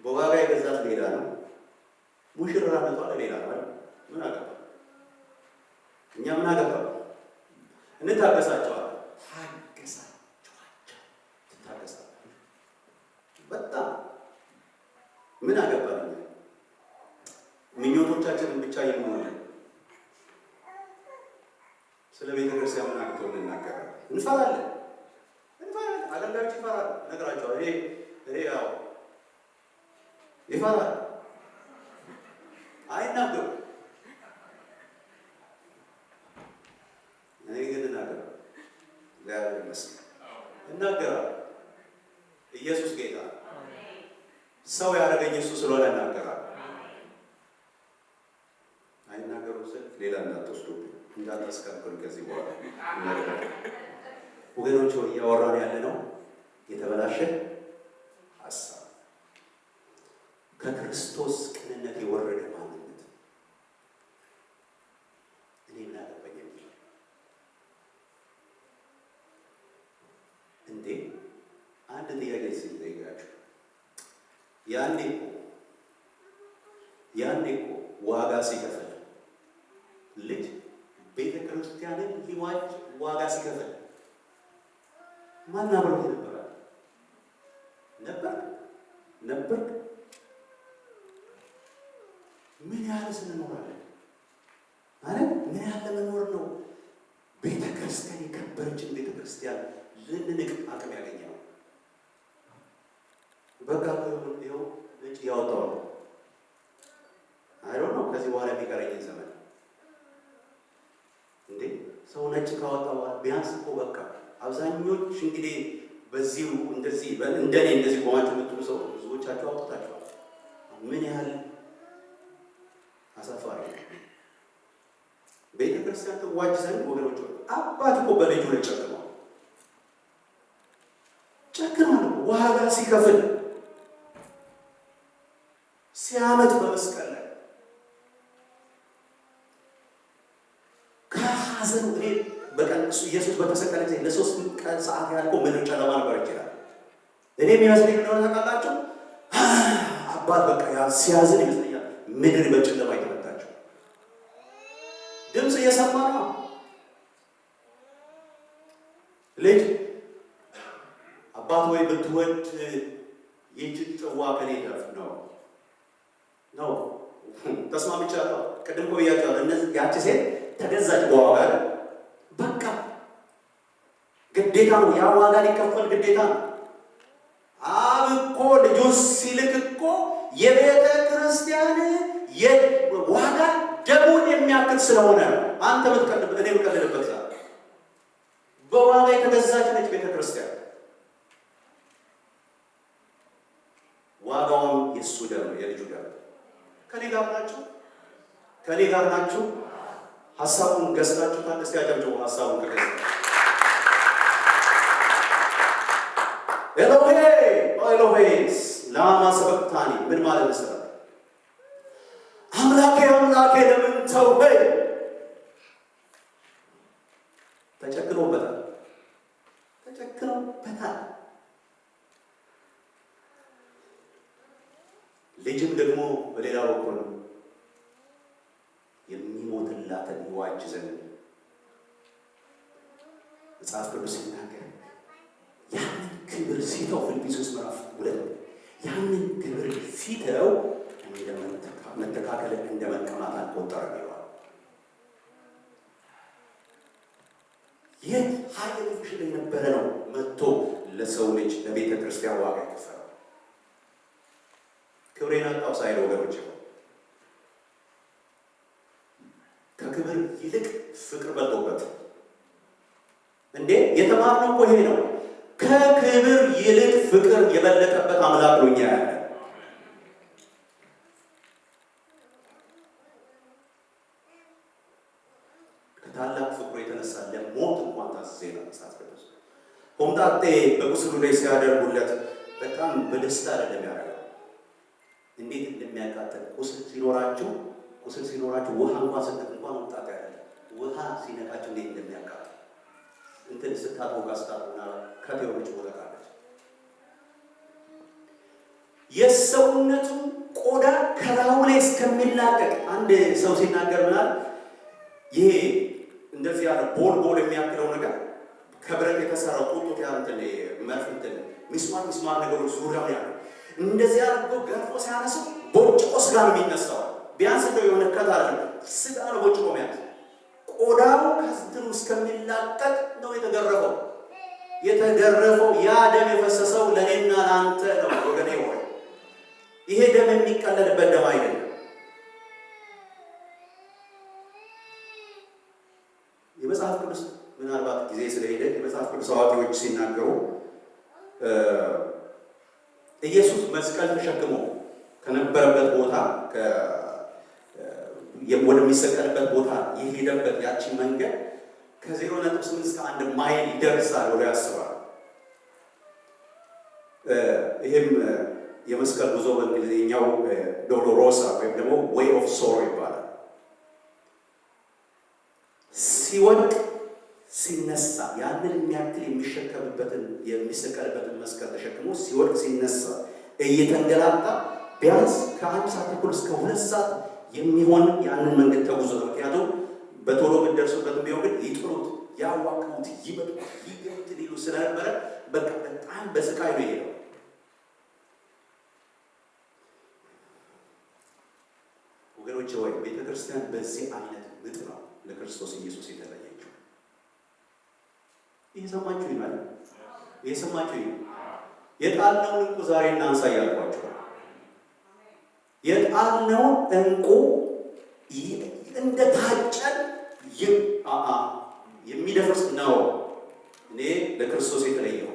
በዋጋ የገዛት ሌላ ነው። ሙሽራነቷ ሌላ ነው። ምን አገባ? እኛ ምን አገባ? እንታገሳቸዋለን። ታገሳቸዋቸው ትታገሳላችሁ። በጣም ምን አገባን? ምኞቶቻችንን ብቻ ይሞላል። ስለ ቤተ ክርስቲያን ምን አግቶ እንናገራለን? እንፈራለን። አገልጋዮች ይፈራሉ። እነግራቸዋለሁ። እኔ ያው ይፈራል፣ አይናገሩም። እኔ ግን እናገራለሁ። እግዚአብሔር ይመስገን እናገራለሁ። ኢየሱስ ጌታ፣ ሰው ያደረገኝ እሱ ስለሆነ እናገራለሁ። አይናገሩም ስል ሌላ እንዳትወስዱብኝ፣ እንዳታስከብሩ ከዚህ በኋላ ወገኖች። እያወራን ያለ ነው የተበላሸ ሀሳብ፣ ከክርስቶስ ቅንነት የወረደ ማንነት። እኔ ምን አገባኝ የሚል እንዴ? አንድ ጥያቄ ሲጠይቃችሁ ያኔ እኮ ዋጋ ሲከፍል ልጅ ቤተ ክርስቲያንን ሊዋጅ ዋጋ ሲከፍል ማን አብሮት ነበር? ምን ያህል ስንኖራለን ማለት ምን ያህል ለመኖር ነው? ቤተ ክርስቲያን የከበረችን ቤተ ክርስቲያን ልንንቅ አቅም ያገኘ ነው። በቃ ይኸው ልጅ ያወጣው ነው። አይዶን ነው ከዚህ በኋላ የሚቀረኝን ዘመን እንዴ ሰው ነጭ ካወጣው ቢያንስ እኮ በቃ አብዛኞች እንግዲህ በዚሁ እንደዚህ እንደኔ እንደዚህ ቆማችሁ የምትሉ ሰው ብዙዎቻችሁ አውጥታችኋል። ምን ያህል አሳፋሪ ቤተ ክርስቲያን ትዋጅ ዘንድ ወገኖች፣ አባት እኮ በልጁ ላይ ጨክኗል። ዋጋ ሲከፍል ሲያመት በመስቀል ላይ ከሐዘኑ እኔ በቀን እሱ ኢየሱስ በተሰቀለ ጊዜ ለሶስት ቀን ሰዓት ያህል እኮ ምድር ጨለማ ነበር ይችላል። እኔ የሚመስለኝ እንደሆነ ታውቃላችሁ፣ አባት በቃ ያ ሲያዝን ይመስለኛል ምድር በጨለማ የተመታቸው። ድምፅ እየሰማ ነው ልጅ አባት ወይ ብትወድ ይህችን ጽዋ ከኔ ተርፍ ነው ተስማምቻለሁ። ቅድም እኮ ብያቸዋለሁ። ያቺ ሴት ተገዛች በዋጋ በቃ ግዴታ ነው። ያ ዋጋ ሊከፈል ግዴታ ነው። አብ እኮ ልጁን ሲልክ እኮ የቤተ ክርስቲያን ዋጋ ደሙን የሚያክል ስለሆነ አንተ ምትቀልብ እኔ ምቀልልበት ዛ በዋጋ የተገዛች ነች ቤተ ክርስቲያን። ዋጋውን የእሱ ደም የልጁ ደም። ከኔ ጋር ናችሁ? ሀሳቡን ገዝታችሁ ታንስ ያጨብጭቡ። ሀሳቡን ከገዛ ኤሎሄስ ላማ ሰበቅታኒ ምን ማለት ነው? አምላኬ ለምን ተውኸኝ? ተጨክኖበታል። ልጅም ደግሞ በሌላ በኩል የሚሞትላትን ይዋጅ ዘንድ መጽሐፍ ቅዱስ ሲናገር ያንን ክብር ሲተው ፊልጵስዩስ ምዕራፍ 2 ያንን ክብር ሲተው መተካከል እንደ መቀማት አልቆጠረም ይለዋል። ይህ ኃይል ፍሽል የነበረ ነው መጥቶ ለሰው ልጅ ለቤተ ክርስቲያን ዋጋ የከፈለው። ክብሬን አጣው ሳይል ወገኖች ከክብር ይልቅ ፍቅር በልጦበት እንዴ የተማርነው እኮ ይሄ ነው። ከክብር ይልቅ ፍቅር የበለጠበት አምላክ ነው እኛ ያለ። ከታላቅ ፍቅሩ የተነሳ ለሞት እንኳን ታዘዘ ነው መጽሐፍ ቅዱስ። ሆምጣጤ በቁስሉ ላይ ሲያደርጉለት በጣም በደስታ አይደለም ያደረገው። እንዴት እንደሚያቃጥል ቁስል ሲኖራችሁ ውሃ እንኳን ስንት እንኳን ሆምጣጤ አይደለም ውሃ ሲነካችሁ እንዴት እንደሚያቃጥል እንትን ስታጥቦ ከቴዎሎጂ ወለቃለች። የሰው የሰውነቱ ቆዳ ከላዩ ላይ እስከሚላቀቅ አንድ ሰው ሲናገር ምናል ይሄ እንደዚህ ያለ ቦል የሚያክለው ነገር ከብረት የተሰራው ቁጥጥ ያንተን መርፍንትን ሚስማር ነገሮች ዙሪያው ያለ እንደዚህ አድርጎ ገርፎ ሲያነሳው ቦጭቆ ስጋ ነው የሚነሳው። ቢያንስ እንደው የሆነ ከታለ ስጋ ነው ቦጭቆ የሚያነሳው። ቆዳው ከስንቱ እስከሚላቀቅ ነው የተገረፈው። ያ ደም የፈሰሰው ለኔና ለአንተ ነው ወገኔ ሆይ። ይሄ ደም የሚቀለልበት ደም አይደለም። የመጽሐፍ ቅዱስ ምናልባት ጊዜ ስለሄደ የመጽሐፍ ቅዱስ አዋቂዎች ሲናገሩ ኢየሱስ መስቀል ተሸክሞ ከነበረበት ቦታ ወደሚሰቀልበት ቦታ የሄደበት ያቺ መንገድ ከ0.8 እስከ 1 ማይል ይደርሳል ብሎ ያስባል። ይህም የመስቀል ጉዞ በእንግሊዝኛው ዶሎሮሳ ወይም ደግሞ ዌይ ኦፍ ሶሮ ይባላል። ሲወድቅ ሲነሳ ያንን የሚያክል የሚሰቀልበትን መስቀል ተሸክሞ ሲወድቅ ሲነሳ እየተንገላታ ቢያንስ ከ1 ሰዓት ተኩል እስከ 2 ሰዓት የሚሆን ያንን መንገድ ተጉዞ ነው። ምክንያቱም በቶሎ የምትደርሱበት ቢሆን ግን ይጥሩት፣ ያዋቅሩት፣ ይበጡት፣ ይገሩት ሊሉ ስለነበረ በቃ በጣም በስቃይ ነው የሄደው። ወገኖች ሆይ ቤተክርስቲያን በዚህ አይነት ምጥ ነው ለክርስቶስ ኢየሱስ የተለየችው። እየሰማችሁ ይላል የጣልነውን እንቁ ዛሬ እናንሳ እያልኳቸው የጣልነውን እንቁ እንደ ታጨን የሚደፍርስ ነው። እኔ ለክርስቶስ የተለየው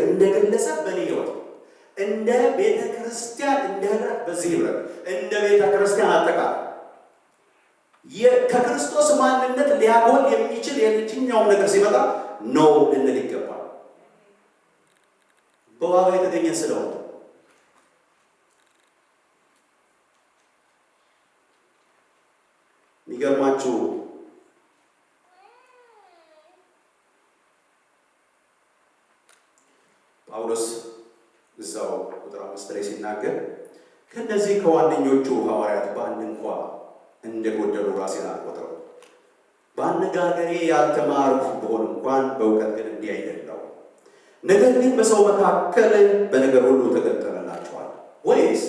እንደ ግለሰብ በእኔ ህይወት እንደ ቤተ ክርስቲያን እንደ ህብረት በዚህ ህብረት እንደ ቤተ ክርስቲያን አጠቃላይ ከክርስቶስ ማንነት ሊያጎል የሚችል የትኛውም ነገር ሲመጣ ነው ልንል ይገባል። በዋጋ የተገኘ ስለሆነ የሚገርማችሁ ጳውሎስ እዛው ቁጥር 5 ላይ ሲናገር ከነዚህ ከዋነኞቹ ሐዋርያት በአንድ እንኳ እንደጎደሉ ራሴን አልቆጥረው፣ በአነጋገሬ ያልተማርኩ ብሆን እንኳን በእውቀት ግን እንዲህ አይደለሁም። ነገር ግን በሰው መካከል በነገር ሁሉ ተገልጠንላችኋል። ወይስ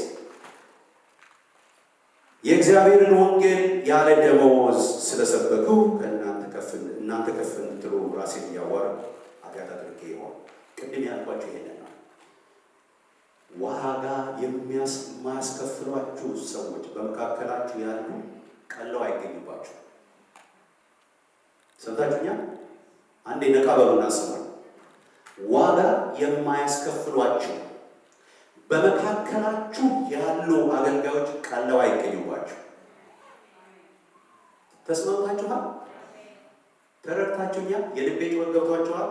የእግዚአብሔርን ወንጌል ያለ ደመወዝ ስለሰበኩ እናንተ ከፍ እንድትሉ ራሴን እያዋረድኩ ኃጢአት አድርጌ ይሆን? ቅድም ያልኳቸው ይሄንን ነው። ዋጋ የማያስከፍሏችሁ ሰዎች በመካከላችሁ ያሉ ቀለው አይገኙባችሁ። ሰምታችሁኛል? አንዴ ነቃ በሉና ስሙ። ዋጋ የማያስከፍሏችሁ በመካከላችሁ ያሉ አገልጋዮች ቀለው አይገኙባችሁ። ተስማምታችኋል? ተረድታችሁኛል? የልቤ ጩኸት ገብቷችኋል?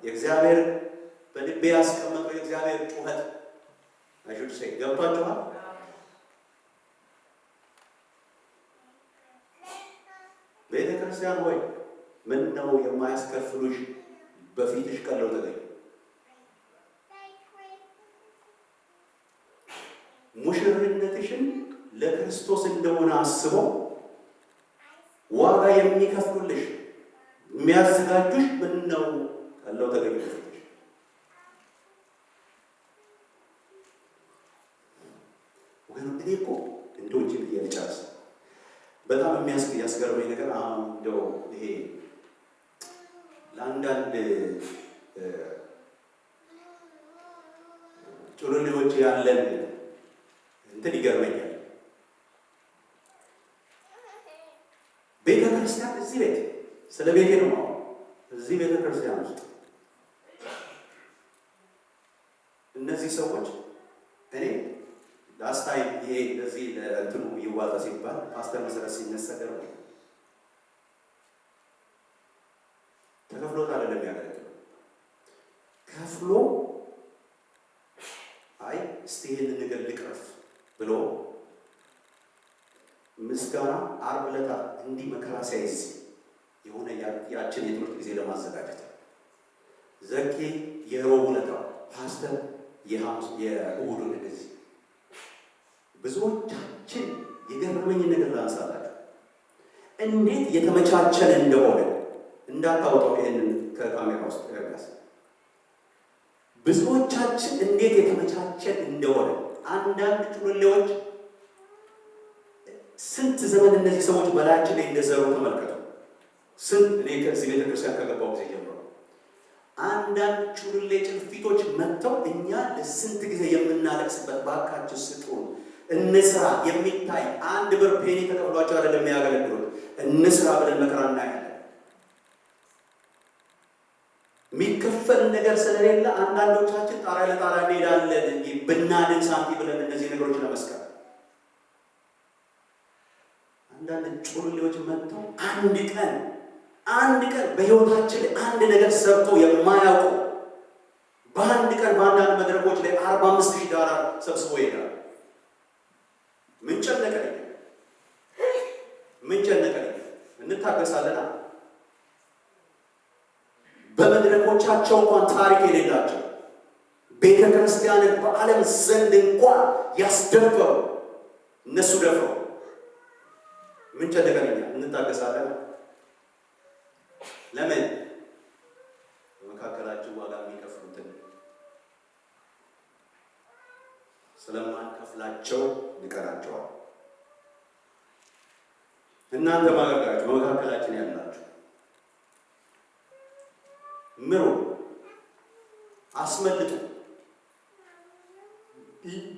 የእግዚአብሔር በልቤ ያስቀመጠው የእግዚአብሔር ጩኸት አይሹድ ሰይ ገብቷችኋል? ቤተ ክርስቲያን ሆይ ምን ነው የማያስከፍሉሽ በፊትሽ ቀለው ተገኙ። ሙሽርነትሽን ለክርስቶስ እንደሆነ አስበው ዋጋ የሚከፍሉልሽ የሚያዘጋጁሽ ምን ነው ቀለው ተገኙ። ወገኖች እኔ እኮ እንደው እንጂ ልጨርስ በጣም የሚያስገርመኝ ነገር አሁን እንደው ይሄ ለአንዳንድ ጩልሌዎች ያለን እንትን ይገርመኛል። ቤተ ክርስቲያን እዚህ ቤት ስለ ቤቴ ነው። እዚህ ቤተ ክርስቲያን ውስጥ እነዚህ ሰዎች እኔ ላስታይ ይሄ እንደዚህ ለእንትኑ ይዋጣ ሲባል ፓስተር መሰረት ሲነሰገር ነው ተከፍሎት አይደለም የሚያገለግለው። ከፍሎ አይ እስቲ ይሄንን ነገር ልቅረፍ ብሎ ምስጋና ዓርብ ዕለት እንዲህ መከራ ሲያይዝ የሆነ ያችን የትምህርት ጊዜ ለማዘጋጀት ዘኪ የሮብ ዕለት ፓስተር የእሑዱን እንደዚህ ብዙዎቻችን የገረመኝ ነገር ላንሳላችሁ። እንዴት የተመቻቸን እንደሆነ እንዳታወጣው ይሄንን ከካሜራ ውስጥ ያጋስ ብዙዎቻችን እንዴት የተመቻቸን እንደሆነ አንዳንድ ጩልሌዎች ስንት ዘመን እነዚህ ሰዎች በላያችን ላይ እንደዘሩ ተመልከቱ። ስንት እኔ ከዚህ ቤተክርስቲያን ከገባው ጊዜ ጀምሮ አንዳንድ ጩልሌ ጭልፊቶች መጥተው እኛ ለስንት ጊዜ የምናለቅስበት ባካችሁ ስጡን እንስራ የሚታይ አንድ ብር ፔኒ ተከፍሏቸው አይደለም የሚያገለግሉት እንስራ ብለን መከራ እናያለን። የሚከፈል ነገር ስለሌለ አንዳንዶቻችን ጣሪያ ለጣሪያ እንሄዳለን ብናድን ሳንቲም ብለን እነዚህ ነገሮች ለመስቀል አንዳንድ ጩልሌዎች መጥተው አንድ ቀን በህይወታችን አንድ ነገር ሰርቶ የማያውቁ በአንድ ቀን በአንዳንድ መድረኮች ላይ $45,000 ሰብስቦ ይሄዳል። ምን ጨነቀኝ እንታገሳለና በመድረኮቻቸው እንኳን ታሪክ የሌላቸው ቤተ ክርስቲያንን በዓለም ዘንድ እንኳን ያስደፈሩ እነሱ ደፍረው ምን ጨነቀኝ እንታገሳለን። ለምን? በመካከላችሁ ዋጋ የሚከፍሉትን ስለማንከፍላቸው ንቀናቸዋል። እናንተ ማገልጋዮች በመካከላችን ያላችሁ ምሩ፣ አስመልጡ።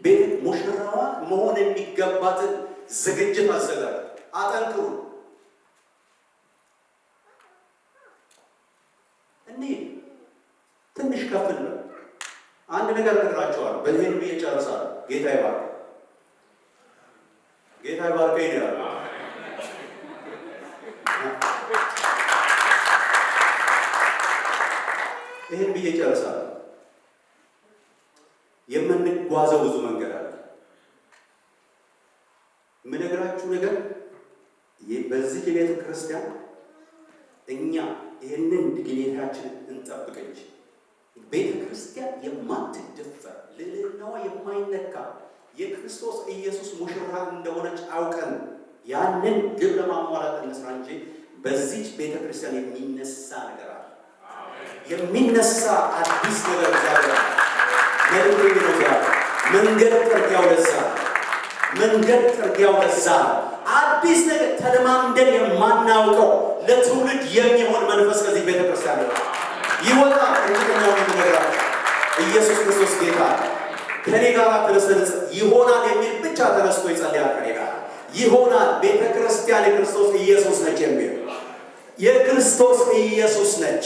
ቤት ሙሽራዋ መሆን የሚገባትን ዝግጅት አዘጋጁ፣ አጠንክሩ። ትንሽ ከፍል ነው። አንድ ነገር ነግራቸዋለሁ። በዚህም ብዬ ጨርሳለሁ። ጌታ ይባርክ። ይላል። ይህን ብዬ ጨርሳለሁ። የምንጓዘው ብዙ መንገድ አለ። የምነግራችሁ ነገር በዚህ ቤተ ክርስቲያን እኛ ይህንን ድግኔታችንን እንጠብቅ እንጂ ቤተ ክርስቲያን የማትደፈር ልዕልናዋ የማይነካ የክርስቶስ ኢየሱስ ሙሽራ እንደሆነች አውቀን ያንን ግብ ለማሟላት እንስራ እንጂ በዚህ ቤተ ክርስቲያን የሚነሳ ነገር አለ። የሚነሳ አዲስ ነገር እግዚአብሔር መንገድ ጥርጊያው ለዛ አዲስ ነገር ተለማምደን የማናውቀው ለትውልድ የሚሆን መንፈስ ከዚህ ቤተ ክርስቲያን ይወጣ። እርግጠኛው ነገር ኢየሱስ ክርስቶስ ጌታ ከኔ ጋር ተነስተን ይሆናል የሚል ብቻ ተነስቶ ይጸልያል። ከኔ ጋር ይሆናል። ቤተ ክርስቲያን የክርስቶስ ኢየሱስ ነች የሚል የክርስቶስ ኢየሱስ ነች።